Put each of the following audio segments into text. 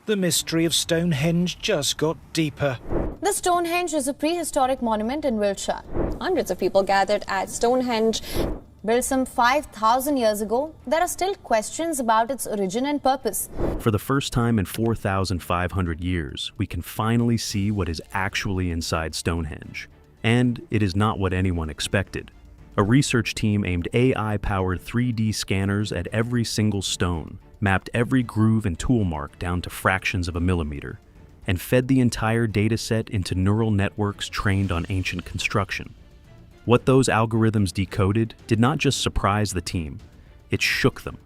the mystery of Stonehenge just got deeper. The Stonehenge is a prehistoric monument in Wiltshire. Hundreds of people gathered at Stonehenge. Built some 5,000 years ago, there are still questions about its origin and purpose. For the first time in 4,500 years, we can finally see what is actually inside Stonehenge. And it is not what anyone expected. A research team aimed AI-powered 3D scanners at every single stone, mapped every groove and tool mark down to fractions of a millimeter, and fed the entire dataset into neural networks trained on ancient construction. What those algorithms decoded did not just surprise the team, it shook them.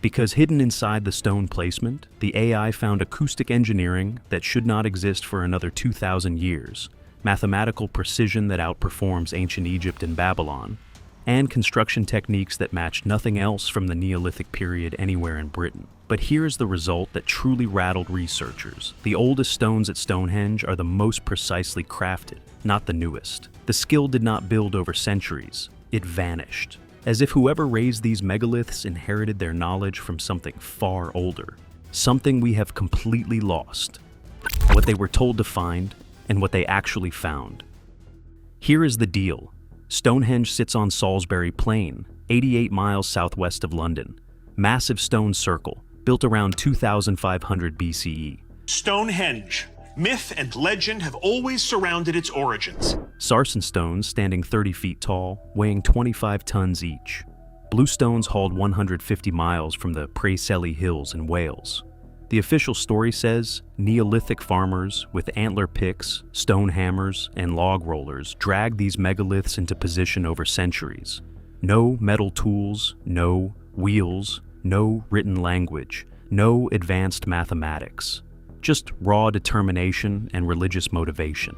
Because hidden inside the stone placement, the AI found acoustic engineering that should not exist for another 2,000 years, mathematical precision that outperforms ancient Egypt and Babylon, and construction techniques that matched nothing else from the Neolithic period anywhere in Britain. But here's the result that truly rattled researchers. The oldest stones at Stonehenge are the most precisely crafted, not the newest. The skill did not build over centuries, it vanished. As if whoever raised these megaliths inherited their knowledge from something far older. Something we have completely lost. What they were told to find, and what they actually found. Here is the deal. Stonehenge sits on Salisbury Plain, 88 miles southwest of London. Massive stone circle, built around 2500 BCE. Stonehenge. Myth and legend have always surrounded its origins. Sarsen stones standing 30 feet tall, weighing 25 tons each. Blue stones hauled 150 miles from the Preseli Hills in Wales. The official story says Neolithic farmers with antler picks, stone hammers, and log rollers dragged these megaliths into position over centuries. No metal tools, no wheels, no written language, no advanced mathematics. Just raw determination and religious motivation.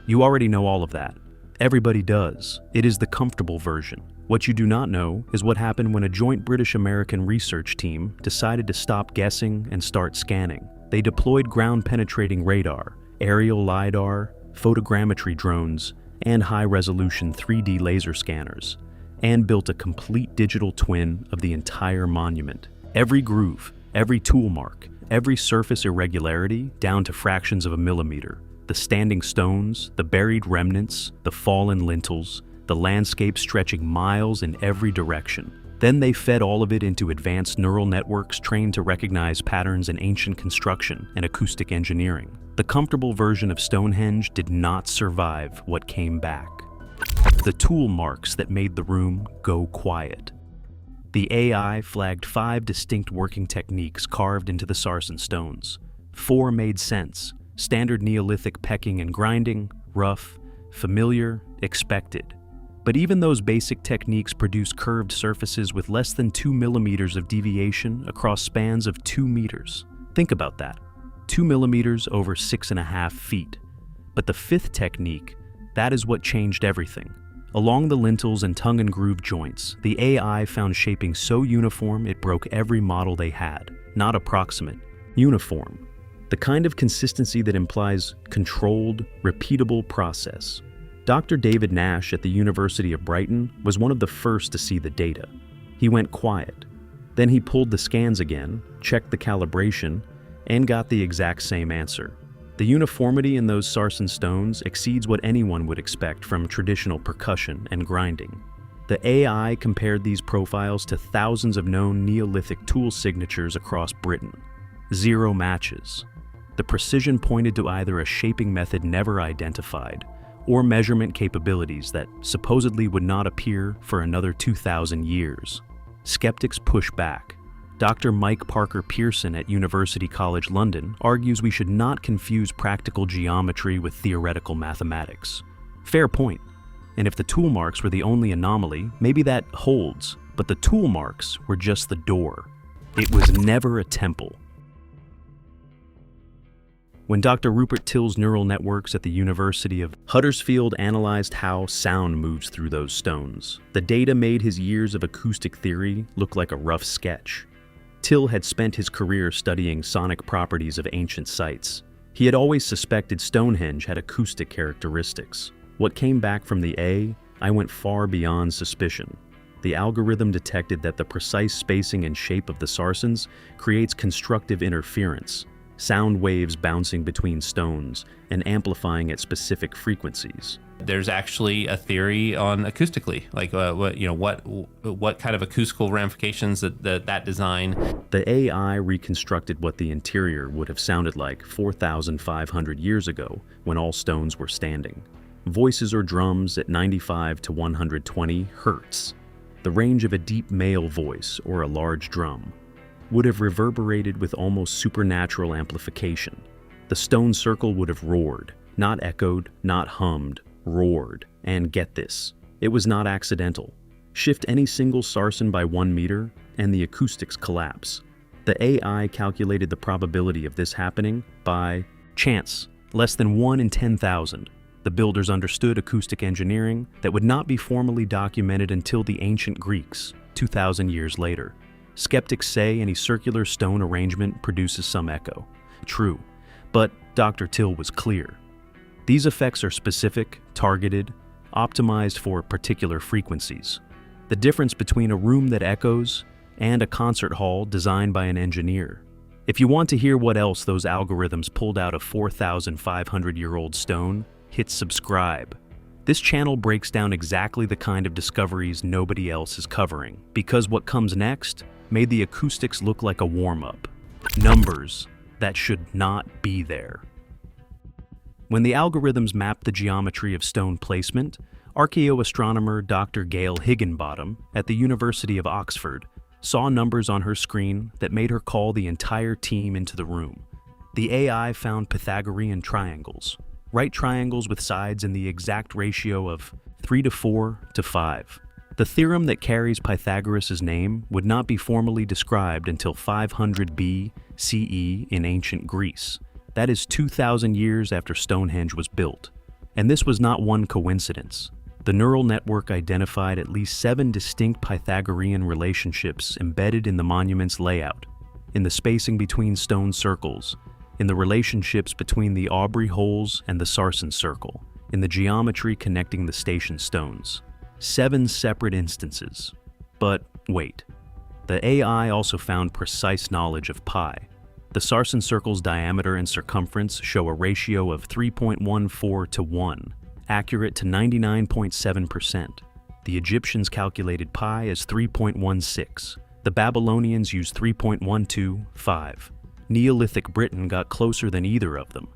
You already know all of that. Everybody does. It is the comfortable version. What you do not know is what happened when a joint British-American research team decided to stop guessing and start scanning. They deployed ground-penetrating radar, aerial LiDAR, photogrammetry drones, and high-resolution 3D laser scanners, and built a complete digital twin of the entire monument. Every groove, every tool mark, every surface irregularity down to fractions of a millimeter. The standing stones, the buried remnants, the fallen lintels, the landscape stretching miles in every direction. Then they fed all of it into advanced neural networks trained to recognize patterns in ancient construction and acoustic engineering. The comfortable version of Stonehenge did not survive what came back. The tool marks that made the room go quiet. The AI flagged 5 distinct working techniques carved into the sarsen stones. 4 made sense: standard Neolithic pecking and grinding, rough, familiar, expected. But even those basic techniques produce curved surfaces with less than 2 millimeters of deviation across spans of 2 meters. Think about that. 2 millimeters over 6.5 feet. But the 5th technique, that is what changed everything. Along the lintels and tongue and groove joints, the AI found shaping so uniform it broke every model they had. Not approximate, uniform. The kind of consistency that implies controlled, repeatable process. Dr. David Nash at the University of Brighton was one of the first to see the data. He went quiet. Then he pulled the scans again, checked the calibration, and got the exact same answer. The uniformity in those sarsen stones exceeds what anyone would expect from traditional percussion and grinding. The AI compared these profiles to thousands of known Neolithic tool signatures across Britain. 0 matches. The precision pointed to either a shaping method never identified, or measurement capabilities that supposedly would not appear for another 2,000 years. Skeptics push back. Dr. Mike Parker Pearson at University College London argues we should not confuse practical geometry with theoretical mathematics. Fair point. And if the tool marks were the only anomaly, maybe that holds, but the tool marks were just the door. It was never a temple. When Dr. Rupert Till's neural networks at the University of Huddersfield analyzed how sound moves through those stones, the data made his years of acoustic theory look like a rough sketch. Till had spent his career studying sonic properties of ancient sites. He had always suspected Stonehenge had acoustic characteristics. What came back from the I went far beyond suspicion. The algorithm detected that the precise spacing and shape of the sarsens creates constructive interference, sound waves bouncing between stones and amplifying at specific frequencies. There's actually a theory on acoustically, like what kind of acoustical ramifications that design. The AI reconstructed what the interior would have sounded like 4,500 years ago when all stones were standing. Voices or drums at 95 to 120 hertz. The range of a deep male voice or a large drum would have reverberated with almost supernatural amplification. The stone circle would have roared, not echoed, not hummed, roared. And get this, it was not accidental. Shift any single sarsen by 1 meter and the acoustics collapse. The AI calculated the probability of this happening by chance, less than 1 in 10,000. The builders understood acoustic engineering that would not be formally documented until the ancient Greeks, 2,000 years later. Skeptics say any circular stone arrangement produces some echo. True, but Dr. Till was clear. These effects are specific, targeted, optimized for particular frequencies. The difference between a room that echoes and a concert hall designed by an engineer. If you want to hear what else those algorithms pulled out of 4,500-year-old stone, hit subscribe. This channel breaks down exactly the kind of discoveries nobody else is covering, because what comes next made the acoustics look like a warm-up. Numbers that should not be there. When the algorithms mapped the geometry of stone placement, archaeoastronomer Dr. Gail Higginbottom at the University of Oxford saw numbers on her screen that made her call the entire team into the room. The AI found Pythagorean triangles, right triangles with sides in the exact ratio of 3 to 4 to 5. The theorem that carries Pythagoras' name would not be formally described until 500 BCE in ancient Greece. That is 2,000 years after Stonehenge was built. And this was not one coincidence. The neural network identified at least 7 distinct Pythagorean relationships embedded in the monument's layout, in the spacing between stone circles, in the relationships between the Aubrey holes and the sarsen circle, in the geometry connecting the station stones. 7 separate instances. But wait, the AI also found precise knowledge of pi. The sarsen circle's diameter and circumference show a ratio of 3.14 to 1, accurate to 99.7%. The Egyptians calculated pi as 3.16. The Babylonians used 3.125. Neolithic Britain got closer than either of them.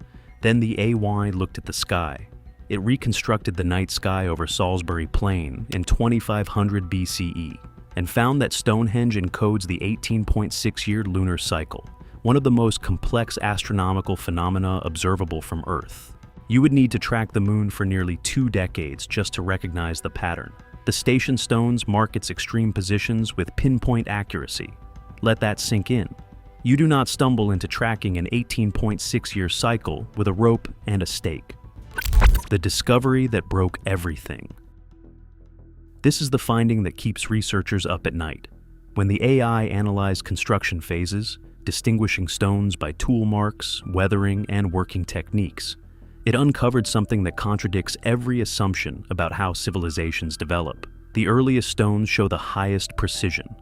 Then the AY looked at the sky. It reconstructed the night sky over Salisbury Plain in 2500 BCE and found that Stonehenge encodes the 18.6-year lunar cycle, one of the most complex astronomical phenomena observable from Earth. You would need to track the moon for nearly 2 decades just to recognize the pattern. The station stones mark its extreme positions with pinpoint accuracy. Let that sink in. You do not stumble into tracking an 18.6-year cycle with a rope and a stake. The discovery that broke everything. This is the finding that keeps researchers up at night. When the AI analyzed construction phases, distinguishing stones by tool marks, weathering, and working techniques, it uncovered something that contradicts every assumption about how civilizations develop. The earliest stones show the highest precision.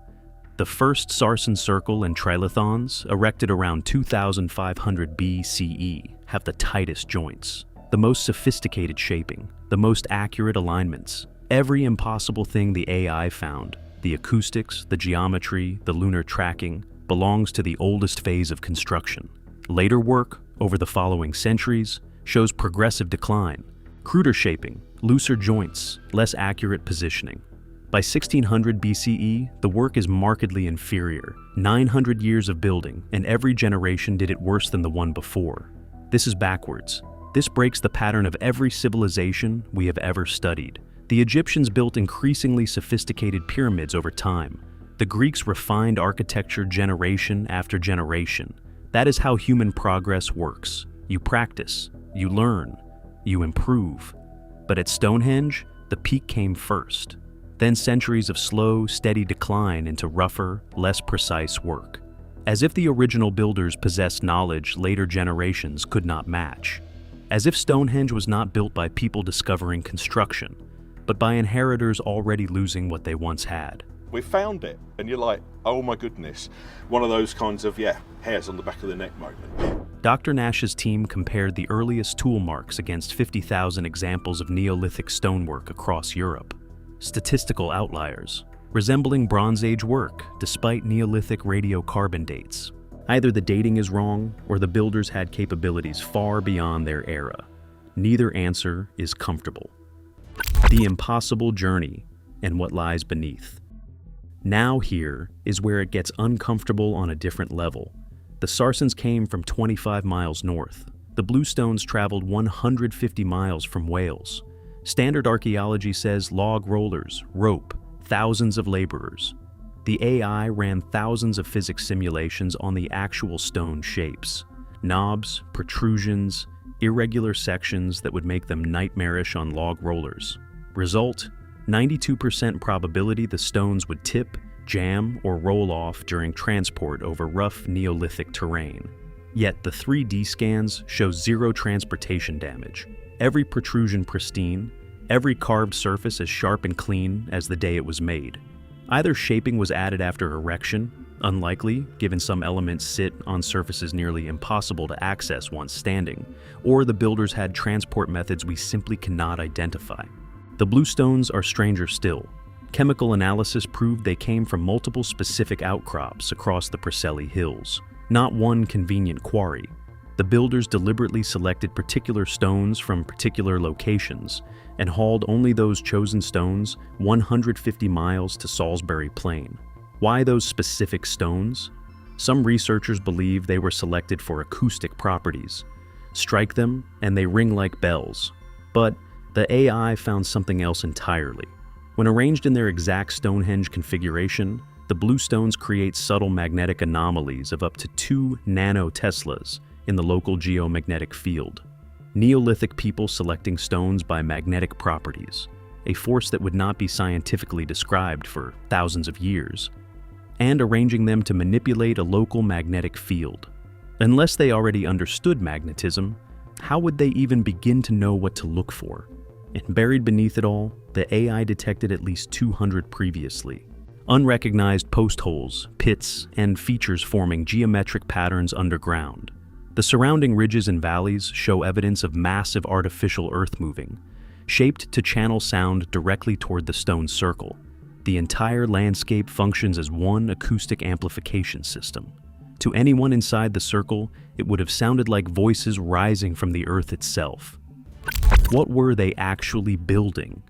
The first sarsen circle and trilithons, erected around 2500 BCE, have the tightest joints, the most sophisticated shaping, the most accurate alignments. Every impossible thing the AI found, the acoustics, the geometry, the lunar tracking, belongs to the oldest phase of construction. Later work, over the following centuries, shows progressive decline, cruder shaping, looser joints, less accurate positioning. By 1600 BCE, the work is markedly inferior. 900 years of building, and every generation did it worse than the one before. This is backwards. This breaks the pattern of every civilization we have ever studied. The Egyptians built increasingly sophisticated pyramids over time. The Greeks refined architecture generation after generation. That is how human progress works. You practice, you learn, you improve. But at Stonehenge, the peak came first. Then centuries of slow, steady decline into rougher, less precise work. As if the original builders possessed knowledge later generations could not match. As if Stonehenge was not built by people discovering construction, but by inheritors already losing what they once had. We found it, and you're like, oh my goodness. One of those kinds of, hairs on the back of the neck moment. Dr. Nash's team compared the earliest tool marks against 50,000 examples of Neolithic stonework across Europe. Statistical outliers, resembling Bronze Age work despite Neolithic radiocarbon dates. Either the dating is wrong or the builders had capabilities far beyond their era. Neither answer is comfortable. The impossible journey and what lies beneath. Now here is where it gets uncomfortable on a different level. The Sarsens came from 25 miles north. The Bluestones traveled 150 miles from Wales. Standard archaeology says log rollers, rope, thousands of laborers. The AI ran thousands of physics simulations on the actual stone shapes. Knobs, protrusions, irregular sections that would make them nightmarish on log rollers. Result, 92% probability the stones would tip, jam, or roll off during transport over rough Neolithic terrain. Yet the 3D scans show zero transportation damage. Every protrusion pristine, every carved surface as sharp and clean as the day it was made. Either shaping was added after erection, unlikely given some elements sit on surfaces nearly impossible to access once standing, or the builders had transport methods we simply cannot identify. The Bluestones are stranger still. Chemical analysis proved they came from multiple specific outcrops across the Preseli Hills, not one convenient quarry. The builders deliberately selected particular stones from particular locations and hauled only those chosen stones 150 miles to Salisbury Plain. Why those specific stones? Some researchers believe they were selected for acoustic properties. Strike them and they ring like bells. But the AI found something else entirely. When arranged in their exact Stonehenge configuration, the Bluestones create subtle magnetic anomalies of up to 2 nanoteslas in the local geomagnetic field. Neolithic people selecting stones by magnetic properties, a force that would not be scientifically described for thousands of years, and arranging them to manipulate a local magnetic field. Unless they already understood magnetism, how would they even begin to know what to look for? And buried beneath it all, the AI detected at least 200 previously. Unrecognized post holes, pits, and features forming geometric patterns underground. The surrounding ridges and valleys show evidence of massive artificial earth moving, shaped to channel sound directly toward the stone circle. The entire landscape functions as one acoustic amplification system. To anyone inside the circle, it would have sounded like voices rising from the earth itself. What were they actually building?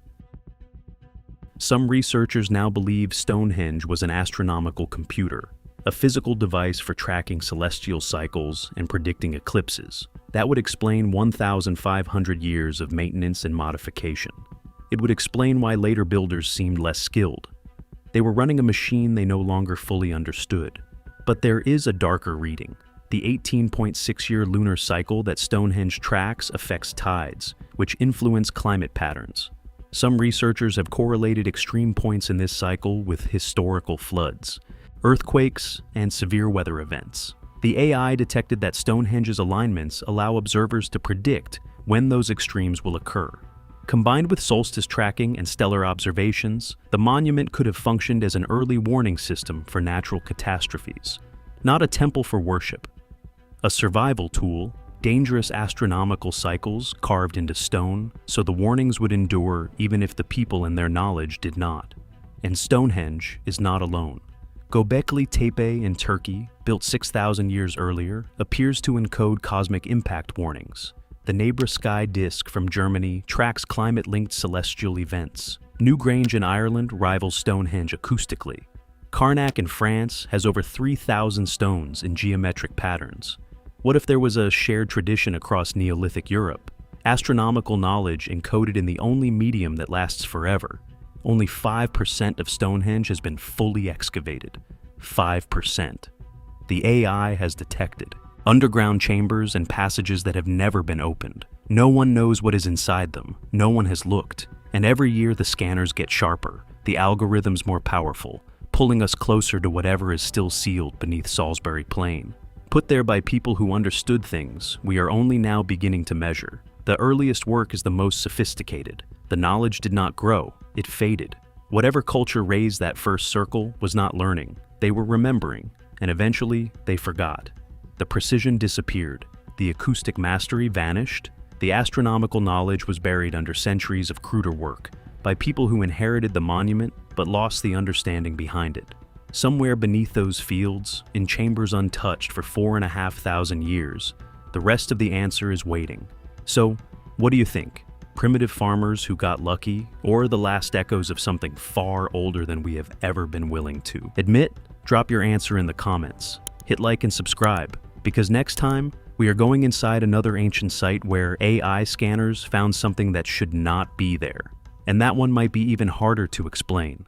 Some researchers now believe Stonehenge was an astronomical computer, a physical device for tracking celestial cycles and predicting eclipses. That would explain 1,500 years of maintenance and modification. It would explain why later builders seemed less skilled. They were running a machine they no longer fully understood. But there is a darker reading. The 18.6-year lunar cycle that Stonehenge tracks affects tides, which influence climate patterns. Some researchers have correlated extreme points in this cycle with historical floods, earthquakes, and severe weather events. The AI detected that Stonehenge's alignments allow observers to predict when those extremes will occur. Combined with solstice tracking and stellar observations, the monument could have functioned as an early warning system for natural catastrophes. Not a temple for worship. A survival tool, dangerous astronomical cycles carved into stone, so the warnings would endure even if the people and their knowledge did not. And Stonehenge is not alone. Göbekli Tepe in Turkey, built 6,000 years earlier, appears to encode cosmic impact warnings. The Nebra Sky disk from Germany tracks climate-linked celestial events. Newgrange in Ireland rivals Stonehenge acoustically. Karnak in France has over 3,000 stones in geometric patterns. What if there was a shared tradition across Neolithic Europe? Astronomical knowledge encoded in the only medium that lasts forever. Only 5% of Stonehenge has been fully excavated. 5%. The AI has detected underground chambers and passages that have never been opened. No one knows what is inside them. No one has looked. And every year the scanners get sharper, the algorithms more powerful, pulling us closer to whatever is still sealed beneath Salisbury Plain. Put there by people who understood things we are only now beginning to measure. The earliest work is the most sophisticated. The knowledge did not grow, it faded. Whatever culture raised that first circle was not learning. They were remembering, and eventually they forgot. The precision disappeared. the acoustic mastery vanished, the astronomical knowledge was buried under centuries of cruder work by people who inherited the monument but lost the understanding behind it. Somewhere beneath those fields, in chambers untouched for 4,500 years, the rest of the answer is waiting. So, what do you think? Primitive farmers who got lucky, or the last echoes of something far older than we have ever been willing to admit? Drop your answer in the comments. Hit like and subscribe, because next time, we are going inside another ancient site where AI scanners found something that should not be there. And that one might be even harder to explain.